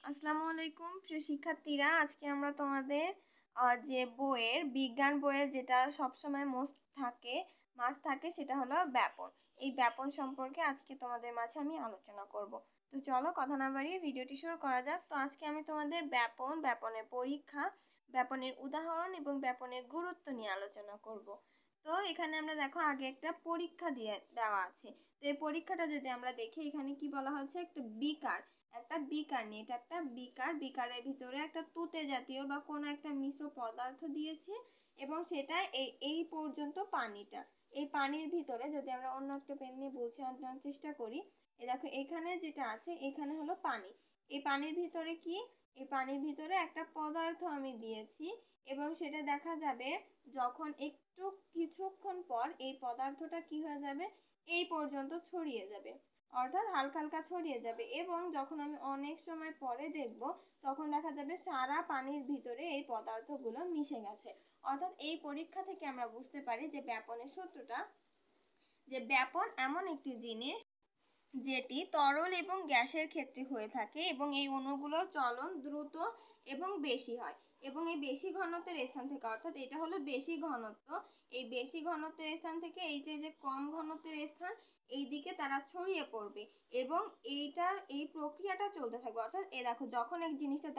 আসসালামু আলাইকুম প্রিয় শিক্ষার্থীরা, আজকে আমরা তোমাদের যে বইয়ের বিজ্ঞান বইয়ের যেটা সবসময় মাস্ট থাকে সেটা হলো ব্যাপন। এই ব্যাপন সম্পর্কে আজকে তোমাদের মাঝে আমি আলোচনা করব। তো চলো কথা না বাড়িয়ে ভিডিওটি শুরু করা যাক। তো আজকে আমি তোমাদের ব্যাপনের পরীক্ষা, ব্যাপনের উদাহরণ এবং ব্যাপনের গুরুত্ব নিয়ে আলোচনা করব। তো এখানে আমরা দেখো আগে একটা পরীক্ষা দেওয়া আছে। তো এই পরীক্ষাটা যদি আমরা দেখি, এখানে কি বলা হচ্ছে, একটা বিকার নিয়ে, এটা একটা বিকারের ভিতরে একটা তুতে জাতীয় বা কোনো একটা মিশ্র পদার্থ দিয়েছে এবং সেটা এই পর্যন্ত পানিটা, এই পানির ভিতরে যদি আমরা অন্য একটা পেন নিয়ে বুঝে আনার চেষ্টা করি, দেখো এখানে যেটা আছে এখানে হলো পানি। এই পানির ভিতরে কি, এই পানির ভিতরে একটা পদার্থ আমি দিয়েছি এবং সেটা দেখা যাবে যখন একটু কিছুক্ষণ পর এই পদার্থটা কি হয়ে যাবে, এই পর্যন্ত ছড়িয়ে যাবে, অর্থাৎ হালকা হালকা ছড়িয়ে যাবে। এবং যখন আমি অনেক সময় পরে দেখব, তখন দেখা যাবে সারা পানির ভিতরে এই পদার্থগুলো মিশে গেছে। অর্থাৎ এই পরীক্ষা থেকে আমরা বুঝতে পারি যে ব্যাপনের সূত্রটা, যে ব্যাপন এমন একটি জিনিস যেটি তরল এবং গ্যাসের ক্ষেত্রে হয়ে থাকে এবং এই অণুগুলোর চলন দ্রুত এবং বেশি হয় এবং এই বেশি ঘনত্বের স্থান থেকে, অর্থাৎ এটা হলো বেশি ঘনত্ব, এই বেশি ঘনত্বের স্থান থেকে এই যে কম ঘনত্বের স্থান, এই দিকে তারা ছড়িয়ে পড়বে এবং এই প্রক্রিয়াটা চলতে থাকবে। অর্থাৎ দেখো যখন এই জিনিসটা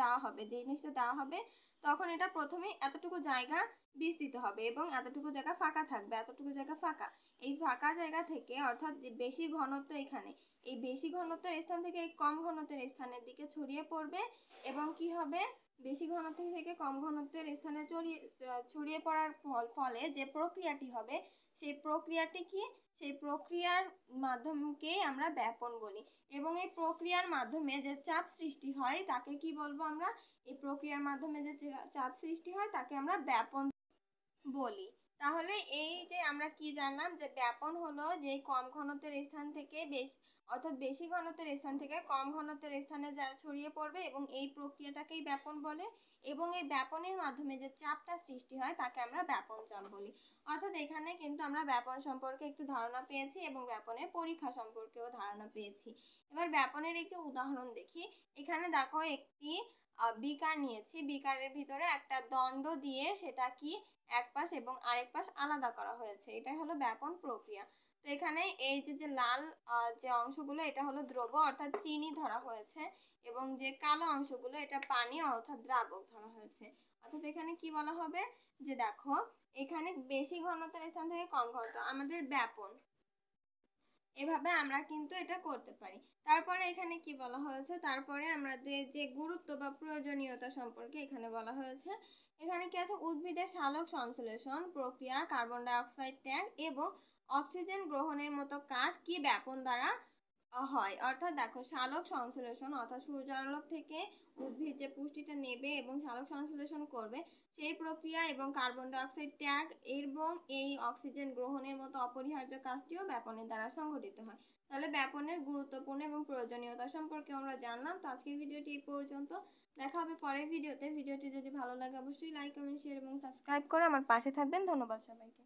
দেওয়া হবে তখন এটা প্রথমে এতটুকু জায়গা বিস্তৃত হবে এবং এতটুকু জায়গা ফাঁকা থাকবে, এতটুকু জায়গা ফাঁকা। এই ফাঁকা জায়গা থেকে, অর্থাৎ যে বেশি ঘনত্ব এখানে, এই বেশি ঘনত্বের স্থান থেকে এই কম ঘনত্বের স্থানের দিকে ছড়িয়ে পড়বে এবং কি হবে, বেশি ঘনত্ব থেকে কম ঘনত্বের স্থানে ছড়িয়ে পড়ার ফলে যে প্রক্রিয়াটি হবে, সেই প্রক্রিয়ার মাধ্যমকে আমরা ব্যাপন বলি। এবং এই প্রক্রিয়ার মাধ্যমে যে চাপ সৃষ্টি হয় তাকে কি বলবো আমরা, এই প্রক্রিয়ার মাধ্যমে যে চাপ সৃষ্টি হয় তাকে আমরা ব্যাপন বলি। তাহলে এই যে আমরা কি জানলাম, যে ব্যাপন হলো যে কম ঘনত্বের স্থান থেকে অর্থাৎ বেশি ঘনত্বের স্থান থেকে কম ঘনত্বের স্থানে যা ছড়িয়ে পড়বে এবং এই প্রক্রিয়াটাকেই ব্যাপন বলে। এবং এই ব্যাপনের মাধ্যমে যে চাপটা সৃষ্টি হয় তাকে আমরা ব্যাপন চাপ বলি। অর্থাৎ এখানে কিন্তু আমরা ব্যাপন সম্পর্কে একটু ধারণা পেয়েছি এবং ব্যাপনের পরীক্ষা সম্পর্কেও ধারণা পেয়েছি। এবার ব্যাপনের একটি উদাহরণ দেখি। এখানে দেখো একটি বিকার নিয়েছি, বিকারের ভিতরে একটা দণ্ড দিয়ে সেটা কি এক পাশ এবং আরেক পাশ আলাদা করা হয়েছে, এটাই হলো ব্যাপন প্রক্রিয়া। তো এখানে এই যে লাল যে অংশগুলো এটা হলো দ্রব অর্থাৎ চিনি ধরা হয়েছে এবং যে কালো অংশগুলো এটা পানি অর্থাৎ দ্রাবক ধরা হয়েছে। অর্থাৎ এখানে কি বলা হবে, যে দেখো এখানে বেশি ঘনত্বের স্থান থেকে কম ঘনত্ব আমাদের ব্যাপন, এভাবে আমরা কিন্তু এটা করতে পারি। তারপরে এখানে কি বলা হয়েছে, তারপরে আমাদের যে গুরুত্ব বা প্রয়োজনীয়তা সম্পর্কে এখানে বলা হয়েছে। এখানে কি আছে, উদ্ভিদের সালোক সংশ্লেষণ প্রক্রিয়া, কার্বন ডাই অক্সাইড ত্যাগ এবং অক্সিজেন গ্রহণের মতো কাজ কি ব্যাপন দ্বারা হয়। অর্থাৎ দেখো সালোক সংশ্লেষণ অর্থাৎ সূর্যালোক থেকে উদ্ভিদ যে পুষ্টিটা নেবে এবং সালোক সংশ্লেষণ করবে, সেই প্রক্রিয়া এবং কার্বন ডাই অক্সাইড ত্যাগ এবং এই অক্সিজেন গ্রহণের মতো অপরিহার্য কাজটিও ব্যাপনের দ্বারা সংঘটিত হয়। তাহলে ব্যাপনের গুরুত্বপূর্ণ এবং প্রয়োজনীয়তা সম্পর্কে আমরা জানলাম। তো আজকের ভিডিওটি এই পর্যন্ত, দেখা হবে পরের ভিডিওতে। ভিডিওটি যদি ভালো লাগে অবশ্যই লাইক কমেন্ট শেয়ার এবং সাবস্ক্রাইব করে আমার পাশে থাকবেন। ধন্যবাদ সবাইকে।